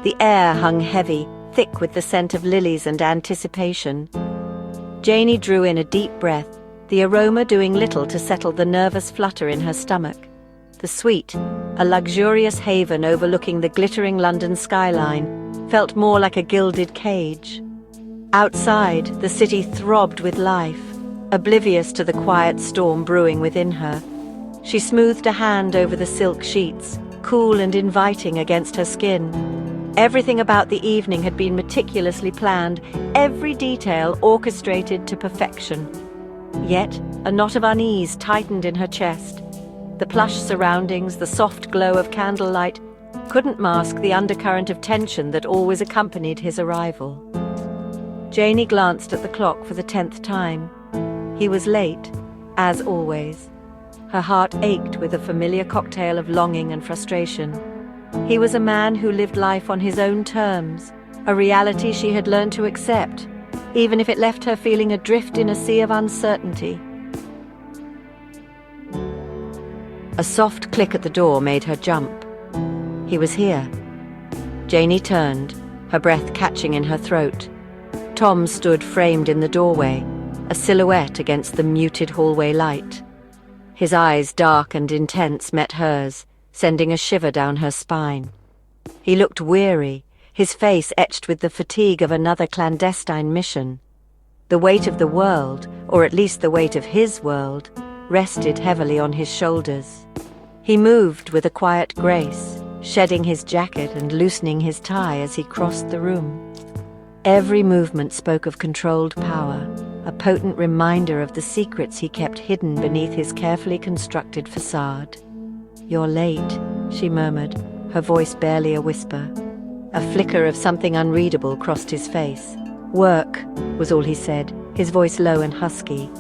The air hung heavy, thick with the scent of lilies and anticipation. Janie drew in a deep breath, the aroma doing little to settle the nervous flutter in her stomach. The suite, a luxurious haven overlooking the glittering London skyline, felt more like a gilded cage. Outside, the city throbbed with life, oblivious to the quiet storm brewing within her. She smoothed a hand over the silk sheets, cool and inviting against her skin. Everything about the evening had been meticulously planned, every detail orchestrated to perfection. Yet, a knot of unease tightened in her chest. The plush surroundings, the soft glow of candlelight, couldn't mask the undercurrent of tension that always accompanied his arrival. Janie glanced at the clock for the 10th time. He was late, as always. Her heart ached with a familiar cocktail of longing and frustration. He was a man who lived life on his own terms, a reality she had learned to accept, even if it left her feeling adrift in a sea of uncertainty. A soft click at the door made her jump. He was here. Janie turned, her breath catching in her throat. Tom stood framed in the doorway, a silhouette against the muted hallway light. His eyes, dark and intense, met hers, sending a shiver down her spine. He looked weary, his face etched with the fatigue of another clandestine mission. The weight of the world, or at least the weight of his world, rested heavily on his shoulders. He moved with a quiet grace, shedding his jacket and loosening his tie as he crossed the room. Every movement spoke of controlled power, a potent reminder of the secrets he kept hidden beneath his carefully constructed facade. "You're late," she murmured, her voice barely a whisper. A flicker of something unreadable crossed his face. "Work," was all he said, his voice low and husky.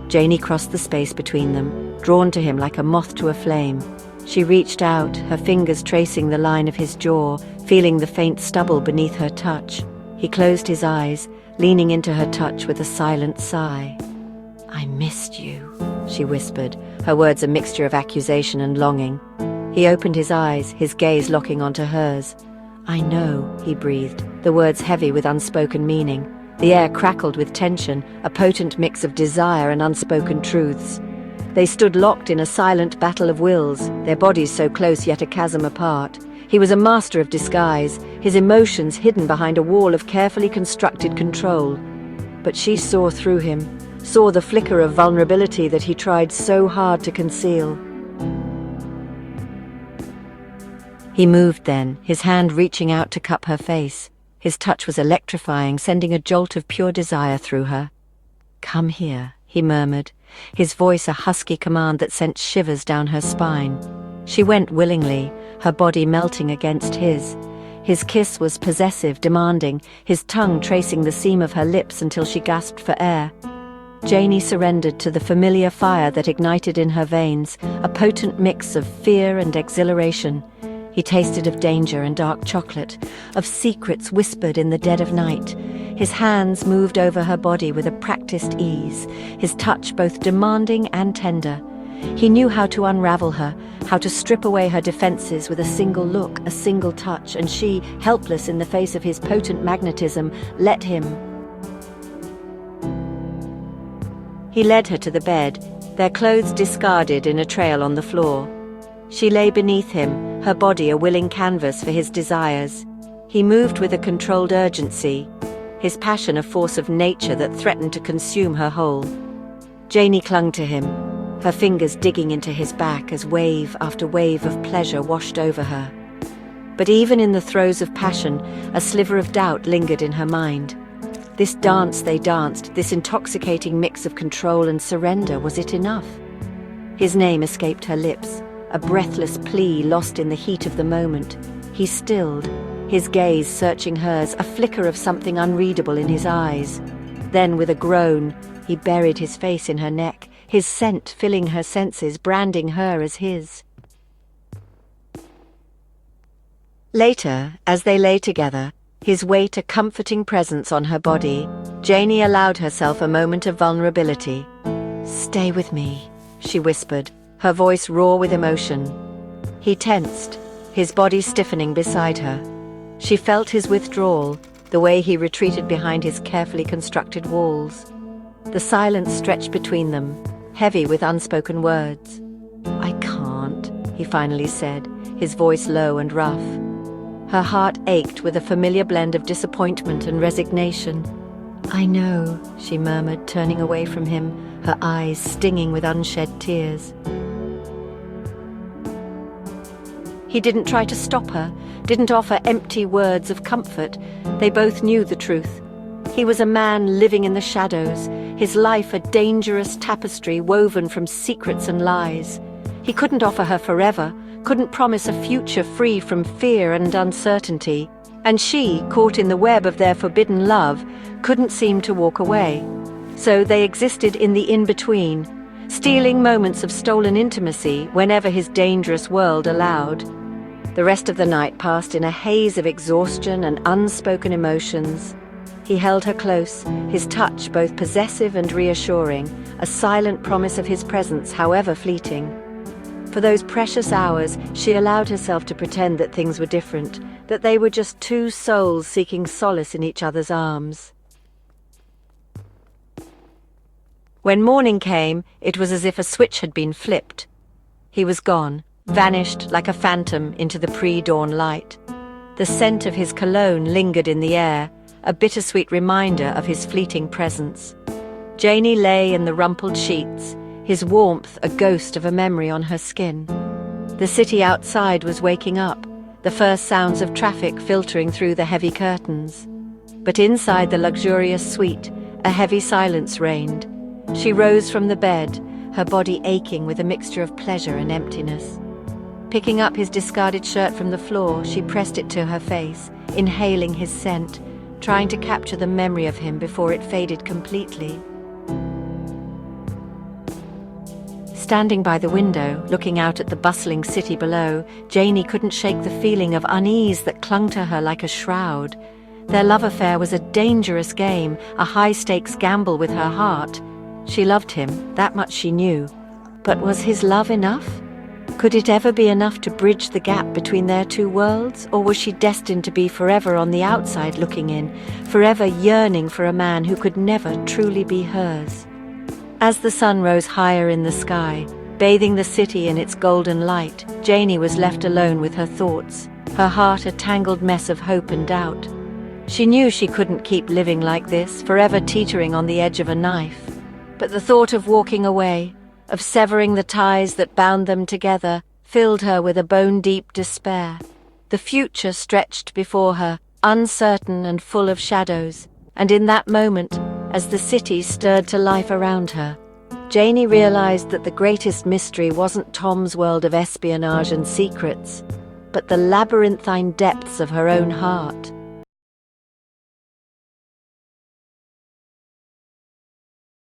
Janie crossed the space between them, drawn to him like a moth to a flame. She reached out, her fingers tracing the line of his jaw, feeling the faint stubble beneath her touch. He closed his eyes, leaning into her touch with a silent sigh. "I missed you," she whispered, her words a mixture of accusation and longing. He opened his eyes, his gaze locking onto hers. "I know," he breathed, the words heavy with unspoken meaning. The air crackled with tension, a potent mix of desire and unspoken truths. They stood locked in a silent battle of wills, their bodies so close yet a chasm apart. He was a master of disguise, his emotions hidden behind a wall of carefully constructed control. But she saw through him, saw the flicker of vulnerability that he tried so hard to conceal. He moved then, his hand reaching out to cup her face. His touch was electrifying, sending a jolt of pure desire through her. "Come here," he murmured, his voice a husky command that sent shivers down her spine. She went willingly, her body melting against his. His kiss was possessive, demanding, his tongue tracing the seam of her lips until she gasped for air. Janie surrendered to the familiar fire that ignited in her veins, a potent mix of fear and exhilaration. He tasted of danger and dark chocolate, of secrets whispered in the dead of night. His hands moved over her body with a practiced ease, his touch both demanding and tender. He knew how to unravel her, how to strip away her defenses with a single look, a single touch, and she, helpless in the face of his potent magnetism, let him. He led her to the bed, their clothes discarded in a trail on the floor. She lay beneath him, her body a willing canvas for his desires. He moved with a controlled urgency, his passion a force of nature that threatened to consume her whole. Janie clung to him, her fingers digging into his back as wave after wave of pleasure washed over her. But even in the throes of passion, a sliver of doubt lingered in her mind. This dance they danced, this intoxicating mix of control and surrender, was it enough? His name escaped her lips, a breathless plea lost in the heat of the moment. He stilled, his gaze searching hers, a flicker of something unreadable in his eyes. Then, with a groan, he buried his face in her neck, his scent filling her senses, branding her as his. Later, as they lay together, his weight a comforting presence on her body, Janie allowed herself a moment of vulnerability. "Stay with me," she whispered, her voice raw with emotion. He tensed, his body stiffening beside her. She felt his withdrawal, the way he retreated behind his carefully constructed walls. The silence stretched between them, heavy with unspoken words. "I can't," he finally said, his voice low and rough. Her heart ached with a familiar blend of disappointment and resignation. "I know," she murmured, turning away from him, her eyes stinging with unshed tears. He didn't try to stop her, didn't offer empty words of comfort. They both knew the truth. He was a man living in the shadows, his life a dangerous tapestry woven from secrets and lies. He couldn't offer her forever, couldn't promise a future free from fear and uncertainty. And she, caught in the web of their forbidden love, couldn't seem to walk away. So they existed in the in-between, stealing moments of stolen intimacy whenever his dangerous world allowed. The rest of the night passed in a haze of exhaustion and unspoken emotions. He held her close, his touch both possessive and reassuring, a silent promise of his presence, however fleeting. For those precious hours, she allowed herself to pretend that things were different, that they were just two souls seeking solace in each other's arms. When morning came, it was as if a switch had been flipped. He was gone, vanished like a phantom into the pre-dawn light. The scent of his cologne lingered in the air, a bittersweet reminder of his fleeting presence. Janie lay in the rumpled sheets, his warmth a ghost of a memory on her skin. The city outside was waking up, the first sounds of traffic filtering through the heavy curtains. But inside the luxurious suite, a heavy silence reigned. She rose from the bed, her body aching with a mixture of pleasure and emptiness. Picking up his discarded shirt from the floor, she pressed it to her face, inhaling his scent, trying to capture the memory of him before it faded completely. Standing by the window, looking out at the bustling city below, Janie couldn't shake the feeling of unease that clung to her like a shroud. Their love affair was a dangerous game, a high-stakes gamble with her heart. She loved him, that much she knew. But was his love enough? Could it ever be enough to bridge the gap between their two worlds, or was she destined to be forever on the outside looking in, forever yearning for a man who could never truly be hers? As the sun rose higher in the sky, bathing the city in its golden light, Janie was left alone with her thoughts, her heart a tangled mess of hope and doubt. She knew she couldn't keep living like this, forever teetering on the edge of a knife. But the thought of walking away, of severing the ties that bound them together, filled her with a bone-deep despair. The future stretched before her, uncertain and full of shadows, and in that moment, as the city stirred to life around her, Janie realized that the greatest mystery wasn't Tom's world of espionage and secrets, but the labyrinthine depths of her own heart.